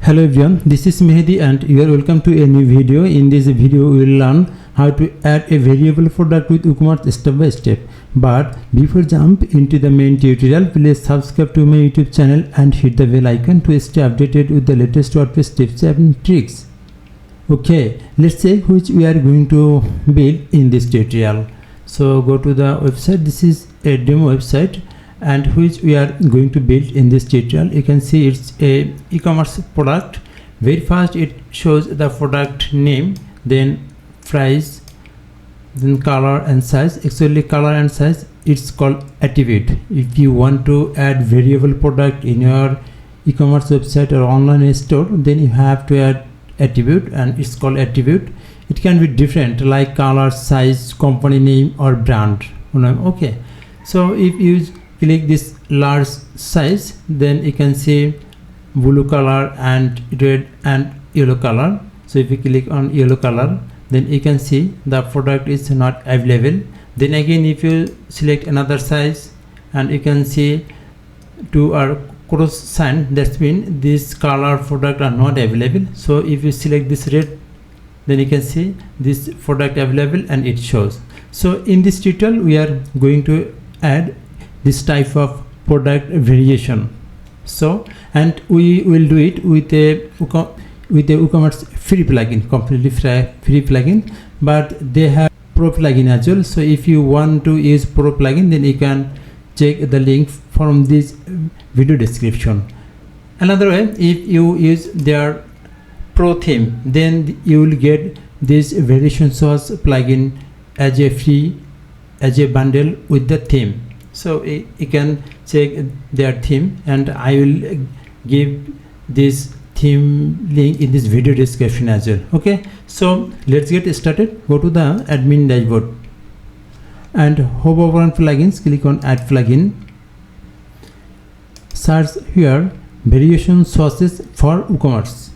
Hello everyone, this is Mehdi and you are welcome to a new video. In this video we will learn how to add a variable product with WooCommerce step by step. But before jump into the main tutorial, please subscribe to my YouTube channel and hit the bell icon to stay updated with the latest WordPress tips and tricks. Okay, let's check which we are going to build in this tutorial. So go to the website. This is a demo website and which we are going to build in this tutorial. You can see it's a e-commerce product. Very fast it shows the product name, then price, then color and size. Actually color and size, it's called attribute. If you want to add variable product in your e-commerce website or online store, then you have to add attribute and it's called attribute. It can be different like color, size, company name or brand. Okay, so if you click this large size, then you can see blue color and red and yellow color. So if you click on yellow color, then you can see the product is not available. Then again if you select another size and you can see two are cross sign, that means this color product are not available. So if you select this red, then you can see this product available and it shows. So in this tutorial we are going to add this type of product variation. So and we will do it with a WooCommerce free plugin, completely free plugin, but they have pro plugin as well. So if you want to use pro plugin, then you can check the link from this video description. Another way, if you use their pro theme, then you will get this variation source plugin as a free, as a bundle with the theme. So you can check their theme and I will give this theme link in this video description as well. Okay, so let's get started. Go to the admin dashboard and hover on plugins, click on add plugin, search here variation sources for WooCommerce.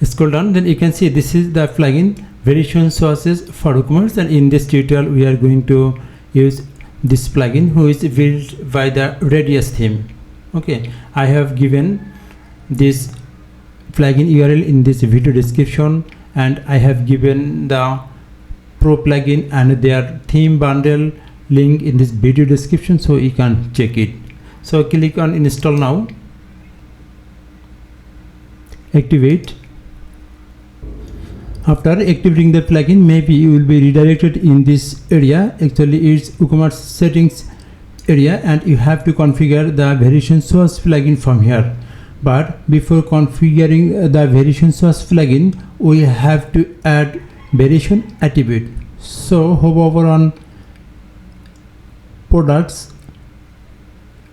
Scroll down, then you can see this is the plugin variation sources for WooCommerce, and in this tutorial we are going to use this plugin who is built by the Radius theme. Okay, I have given this plugin URL in this video description and I have given the pro plugin and their theme bundle link in this video description, so you can check it. So click on install now, activate. After activating the plugin, maybe you will be redirected in this area. Actually it's WooCommerce settings area and you have to configure the variation source plugin from here. But before configuring the variation source plugin, we have to add variation attribute. So hover on products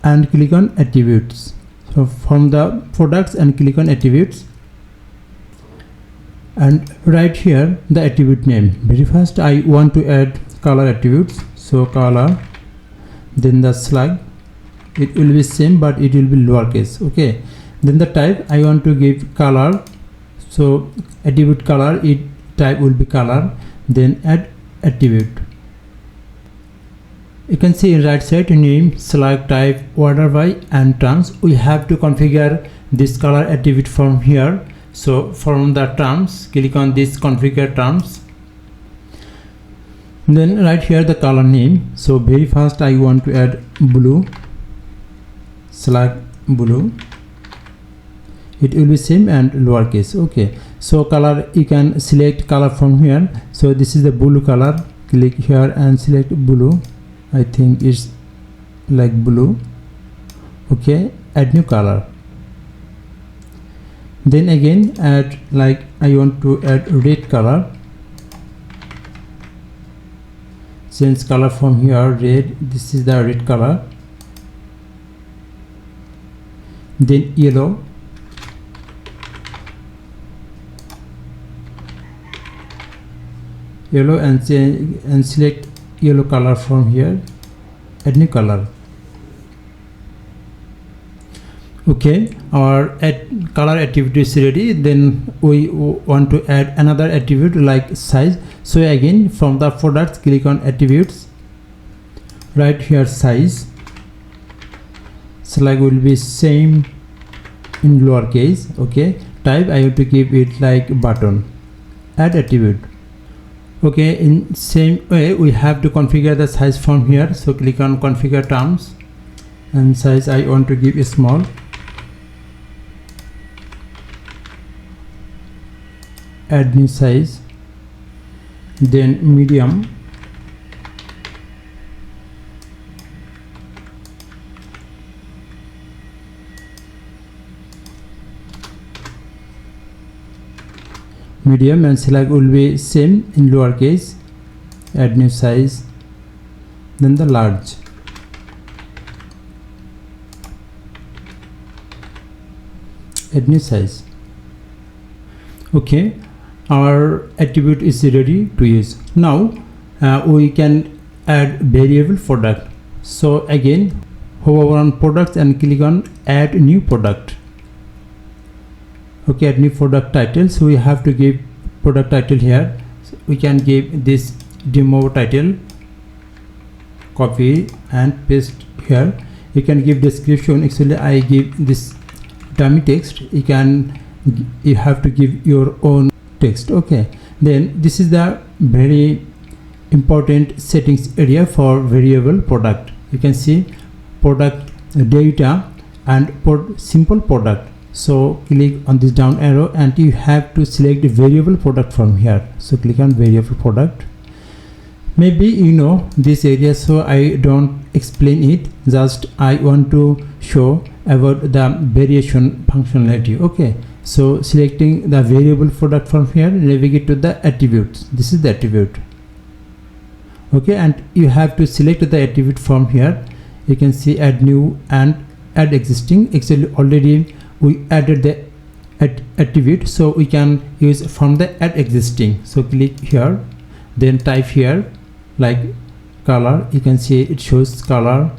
and click on attributes. So from the products and click on attributes and right here the attribute name. Very first I want to add color attributes, so color, then the slug, it will be same but it will be lowercase. Okay, then the type I want to give color, so attribute color, it type will be color, then add attribute. You can see in right side name, slug, type, order by and terms. We have to configure this color attribute from here. So from the terms, click on this configure terms, then right here the color name. So very first I want to add blue, slug blue, it will be same and lowercase. Okay, so color, you can select color from here. So this is the blue color, click here and select blue. I think it's like blue. Okay, add new color. Then again add, like I want to add red color, change color from here red, this is the red color. Then yellow, and change and select yellow color from here, add new color. Okay, our color attribute is ready. Then we want to add another attribute like size. So again, from the products, click on attributes, right here size. Select will be same in lowercase. Okay, type I have to give it like button. Add attribute. Okay, in same way we have to configure the size from here. So click on configure terms, and size I want to give a small. Add new size, then medium, and select will be same in lowercase. Add new size, then the large. Add new size. Okay, our attribute is ready to use. Now we can add variable product. So again, hover on products and click on add new product. Okay, add new product title. So we have to give product title here. So we can give this demo title, copy and paste here. You can give description. Actually I give this dummy text. You have to give your own text. Okay, then this is the very important settings area for variable product. You can see product data and simple product. So click on this down arrow and you have to select variable product from here. So click on variable product. Maybe you know this area, so I don't explain it, just I want to show about the variation functionality. Okay, so selecting the variable product from here, navigate to the attributes. This is the attribute. Okay, and you have to select the attribute from here. You can see add new and add existing. Actually already we added the attribute, so we can use from the add existing. So click here, then type here like color. You can see it shows color.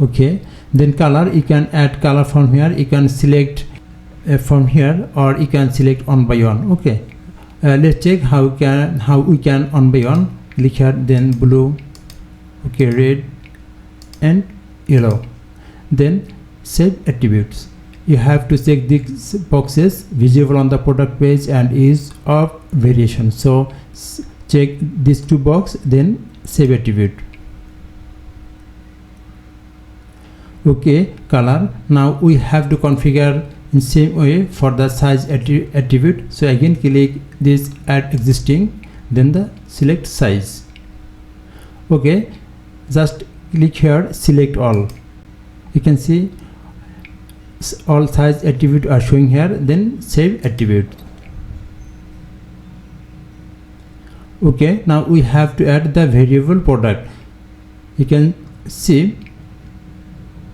Okay, then color, you can add color from here. You can select from here, or you can select one by one. Okay, let's check how we can one by one. Click here, then blue, okay, red and yellow, then save attributes. You have to check these boxes visible on the product page and ease of variation. So check these two boxes, then save attribute. Okay, color. Now we have to configure in same way for the size attribute. So again click this add existing, then the select size. Okay, just click here, select all. You can see all size attribute are showing here, then save attribute. Okay, now we have to add the variable product. You can see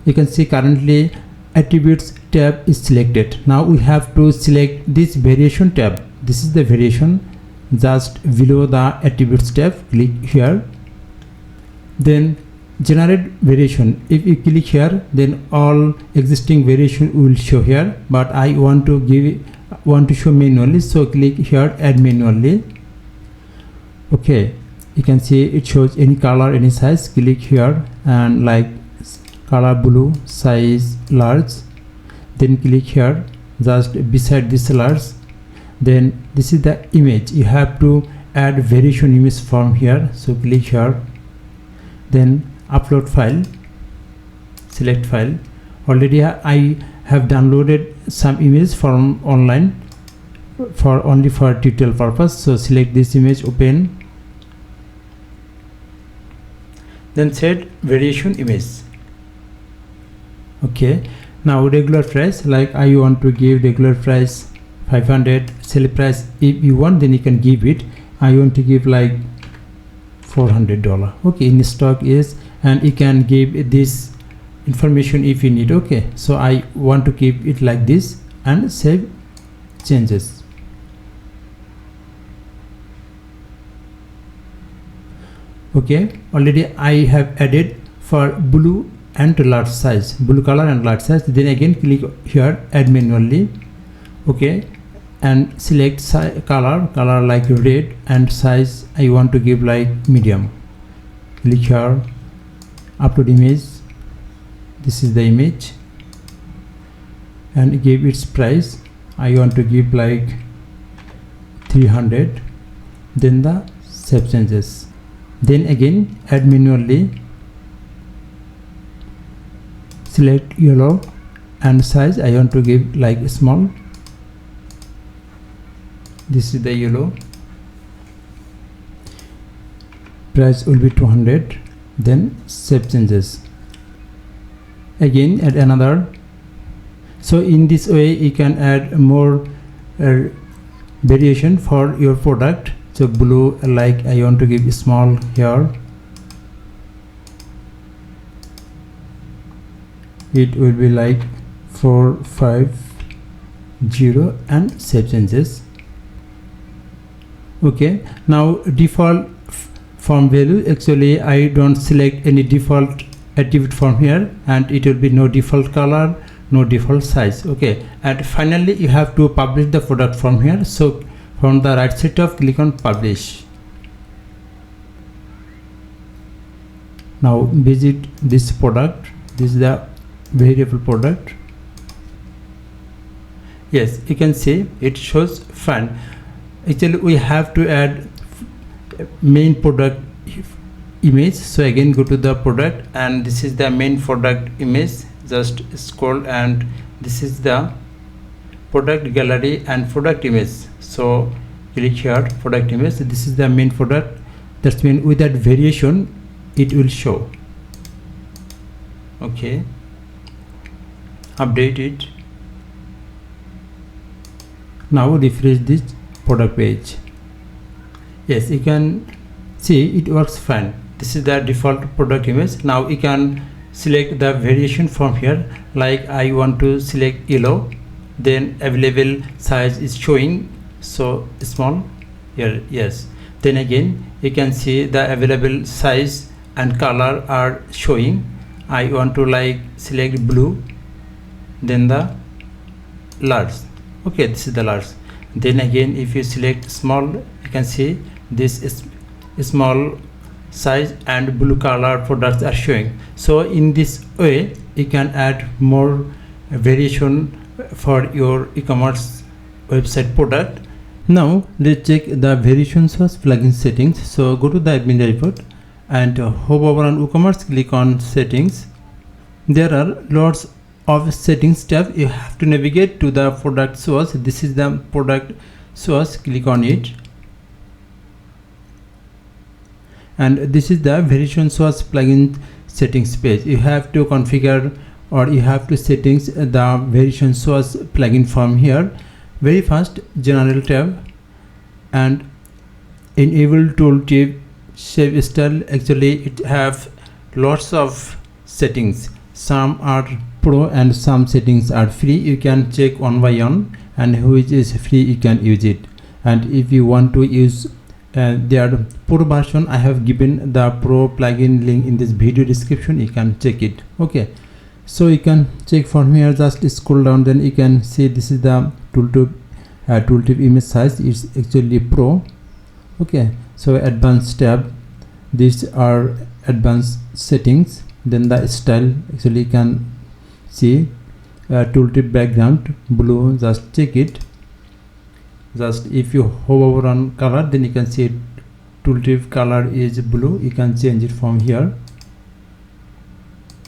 currently attributes tab is selected. Now we have to select this variation tab. This is the variation, just below the attributes tab. Click here, then generate variation. If you click here, then all existing variation will show here, but I want to show manually, so click here add manually. Okay, you can see it shows any color, any size. Click here and like color blue, size large, then click here just beside this large. Then this is the image. You have to add variation image from here, so click here, then upload file, select file. Already I have downloaded some images from online for only for tutorial purpose, so select this image, open, then set variation image. Okay, now regular price, like I want to give regular price 500, sell price if you want, then you can give it. I want to give like $400. Okay, in stock is, and you can give this information if you need. Okay, so I want to keep it like this and save changes. Okay, already I have added for blue and large size, blue color and large size. Then again click here, add manually. Okay, and select color like red, and size I want to give like medium. Click here, upload image. This is the image, and give its price. I want to give like 300. Then the save changes. Then again add manually. Select yellow, and size I want to give like small. This is the yellow. Price will be 200. Then save changes. Again add another. So in this way you can add more variation for your product. So blue, like I want to give small here. It will be like 450 and save changes. Okay, now default form value, actually I don't select any default attribute from here, and it will be no default color, no default size. Okay, and finally you have to publish the product from here. So from the right side of click on publish. Now visit this product. This is the variable product. Yes, you can see it shows fine. Actually we have to add main product image. So again go to the product, and this is the main product image. Just scroll, and this is the product gallery and product image. So click here, product image. This is the main product. That means with that variation it will show. Okay, update it. Now refresh this product page. Yes, you can see it works fine. This is the default product image. Now you can select the variation from here, like I want to select yellow. Then available size is showing, so small here. Yes, then again you can see the available size and color are showing. I want to like select blue, then the large. Okay, this is the large. Then again if you select small, you can see this is small size and blue color products are showing. So in this way you can add more variation for your e-commerce website product. Now let's check the variation source plugin settings. So go to the admin report and hover on WooCommerce, click on settings. There are lots of settings tab. You have to navigate to the product source. This is the product source, click on it, and this is the variation source plugin settings page. You have to configure, or you have to settings the variation source plugin from here. Very first, general tab, and enable tooltip, save style. Actually it have lots of settings. Some are pro and some settings are free. You can check one by one, and which is free you can use it. And if you want to use their pro version, I have given the pro plugin link in this video description. You can check it. Okay, so you can check from here. Just scroll down, then you can see this is the tooltip image size is actually pro. Okay, so advanced tab, these are advanced settings. Then the style, actually you can see tooltip background blue. Just check it. Just if you hover on color, then you can see tooltip color is blue. You can change it from here.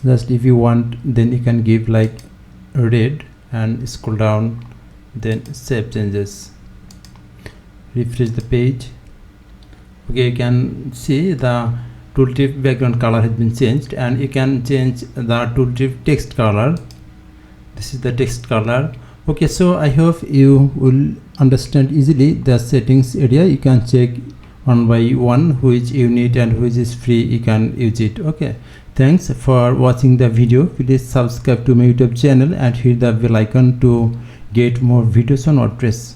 Just if you want, then you can give like red and scroll down, then save changes. Refresh the page. Okay, you can see the tooltip background color has been changed, and you can change the tooltip text color. This is the text color. Okay, so I hope you will understand easily the settings area. You can check one by one which you need and which is free. You can use it. Okay, thanks for watching the video. Please subscribe to my YouTube channel and hit the bell icon to get more videos on WordPress.